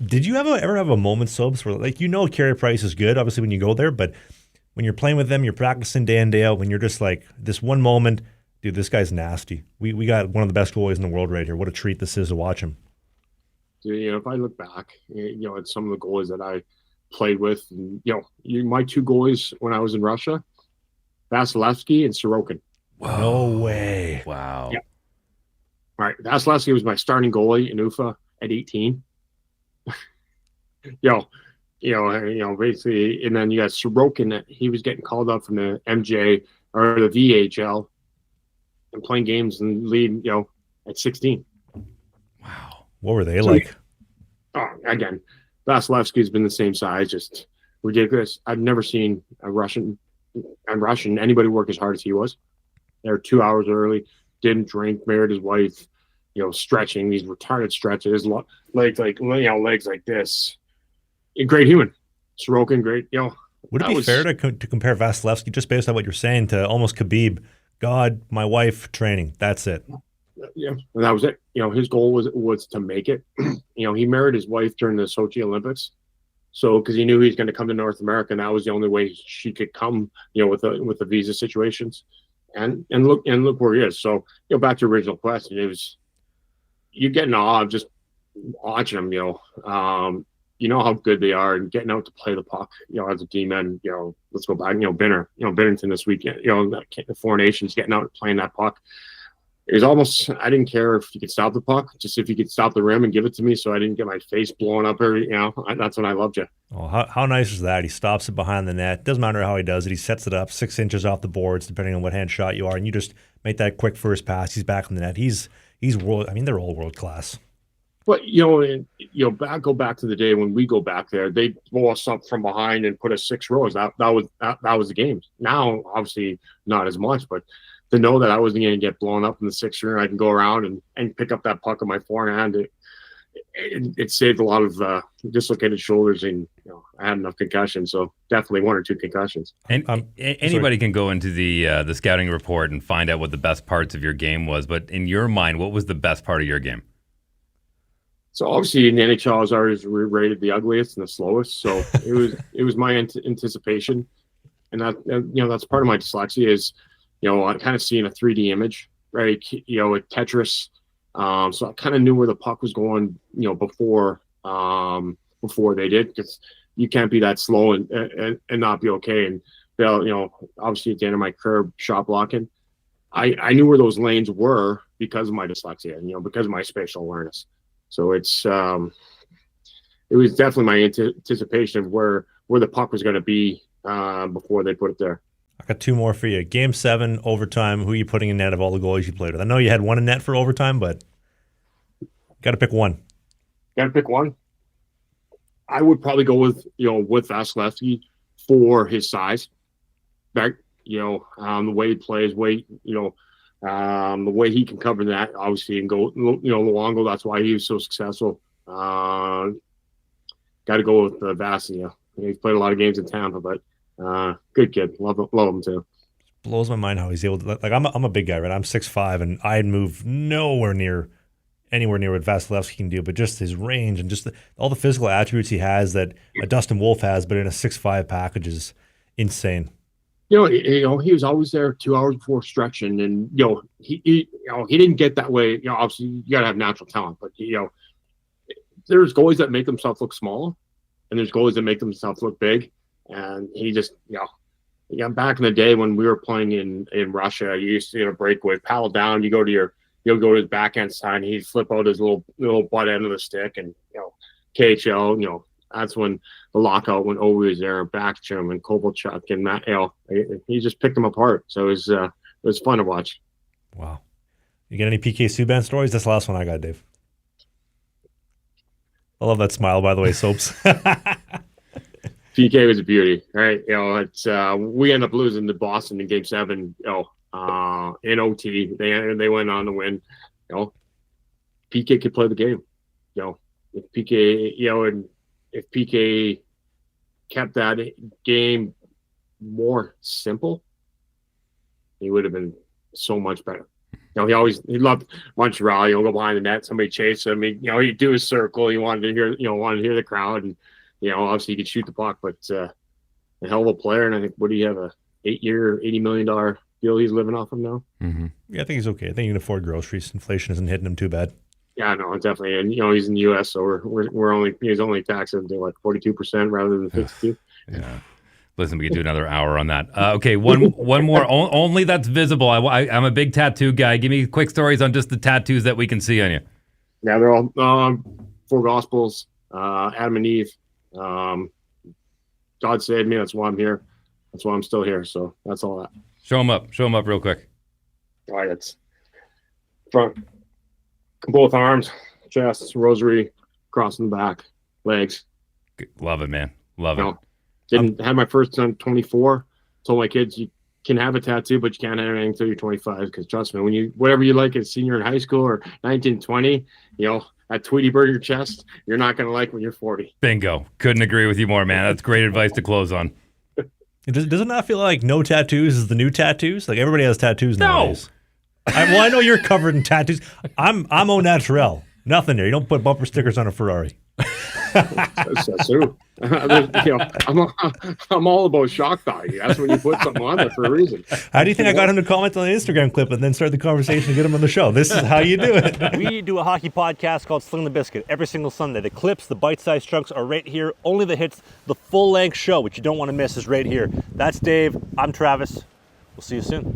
Did you ever have a moment, Sobes, where like Carey Price is good, obviously when you go there, but when you're playing with them, you're practicing day in day out. When you're just like this one moment, dude, this guy's nasty. We got one of the best goalies in the world right here. What a treat this is to watch him. If I look back, at some of the goalies that I played with, and, my two goalies when I was in Russia, Vasilevskiy and Sorokin. No Whoa. way. Yeah, Wow. all right. Vasilevskiy was my starting goalie in UFA at 18. You know, basically, and then you got Sorokin that he was getting called up from the MJ or the VHL and playing games and lead, at 16. Wow. What were they So like? again, Vasilevsky's been the same size, just ridiculous. I've never seen anybody work as hard as he was. There 2 hours early, didn't drink, married his wife, stretching these retarded stretches, legs legs like this. A great human. Sorokin, great. Would it That be fair was to compare Vasilevsky just based on what you're saying to almost Khabib? God, my wife, training. That's it. and that was it. His goal was to make it. He married his wife during the Sochi Olympics. So, because he knew he was going to come to North America, and that was the only way she could come, with the visa situations, and look where he is. So, back to your original question, it was you get in awe of just watching them. You know how good they are, and getting out to play the puck. As a D-man, let's go back. Bennington this weekend. The Four Nations getting out and playing that puck. It was almost, I didn't care if you could stop the puck, just if you could stop the rim and give it to me so I didn't get my face blown up. That's when I loved you. Oh, how nice is that? He stops it behind the net. Doesn't matter how he does it. He sets it up 6 inches off the boards, depending on what hand shot you are, and you just make that quick first pass. He's back in the net. He's world. I mean, they're all world class. But go back to the day when we go back there, they blow us up from behind and put us 6 rows. That was the game. Now, obviously, not as much, but to know that I wasn't going to get blown up in the 6th room, I can go around and pick up that puck in my forehand. It saved a lot of dislocated shoulders, and I had enough concussions, so definitely 1 or 2 concussions. And Sorry. anybody can go into the scouting report and find out what the best parts of your game was. But in your mind, what was the best part of your game? So obviously in the NHL, I was always rated the ugliest and the slowest. So it was my anticipation, and that's part of my dyslexia is I kind of seeing a 3D image, right? With Tetris. So I kind of knew where the puck was going, before they did, because you can't be that slow and not be okay. And obviously at the end of my career, shot blocking, I knew where those lanes were because of my dyslexia, and because of my spatial awareness. So it was definitely my anticipation of where the puck was going to be before they put it there. I got two more for you. Game 7, overtime. Who are you putting in net of all the goalies you played with? I know you had one in net for overtime, but got to pick one. Got to pick one. I would probably go with Vasilevskiy for his size. That the way he plays, the way he can cover that, obviously, and go Luongo. That's why he was so successful. Got to go with Vasi. He's played a lot of games in Tampa, but good kid. Love him too. Blows my mind how he's able to. Like I'm a big guy, right? I'm 6'5", and I'd move anywhere near what Vasilevskiy can do, but just his range and just all the physical attributes he has that a Dustin Wolf has, but in a 6'5" package is insane. He was always there 2 hours before stretching, and he didn't get that way. Obviously you got to have natural talent, but there's goalies that make themselves look small, and there's goalies that make themselves look big, and he just back in the day when we were playing in Russia, you used to get a breakaway, paddle down, you'll go to his backhand side, and he'd flip out his little butt end of the stick, and KHL, that's when the lockout when Ovi was there, Backstrom and Kovalchuk and Matt. He just picked them apart. So it was fun to watch. Wow. You get any PK Subban stories? That's the last one I got, Dave. I love that smile, by the way, Soaps. PK was a beauty, right? It's we end up losing to Boston in Game 7. In OT, they went on to win. PK could play the game. If PK, and if PK kept that game more simple, he would have been so much better. he loved Montreal. He'll go behind the net, somebody chase him. He'd do his circle. He wanted to hear the crowd, and obviously he could shoot the puck. But a hell of a player. And I think, what do you have, a 8-year, $80 million deal he's living off of now? Mm-hmm. Yeah, I think he's okay. I think he can afford groceries. Inflation isn't hitting him too bad. Yeah, no, definitely. And he's in the U.S., so he's only taxed at like 42% rather than 52%. Yeah. Listen, we could do another hour on that. Okay, one more. Only that's visible. I'm a big tattoo guy. Give me quick stories on just the tattoos that we can see on you. Yeah, they're all 4 Gospels, Adam and Eve. God saved me. That's why I'm here. That's why I'm still here. So that's all that. Show them up. Show them up real quick. All right, it's front, both arms, chest, rosary, crossing the back, legs. Love it, man. Love it. Didn't have my first son 24. Told my kids, you can have a tattoo, but you can't have anything until you're 25. Because trust me, whatever you like as senior in high school or 19, 20, that Tweety bird in your chest, you're not going to like when you're 40. Bingo. Couldn't agree with you more, man. That's great advice to close on. Does it not feel like no tattoos is the new tattoos? Like everybody has tattoos nowadays. I know you're covered in tattoos. I'm au naturel. Nothing there. You don't put bumper stickers on a Ferrari. That's true. I'm all about shock value. That's when you put something on there for a reason. How do you think I got him to comment on the Instagram clip and then start the conversation and get him on the show? This is how you do it. We do a hockey podcast called Sling the Biscuit every single Sunday. The clips, the bite-sized chunks are right here. Only the hits, the full-length show, which you don't want to miss, is right here. That's Dave. I'm Travis. We'll see you soon.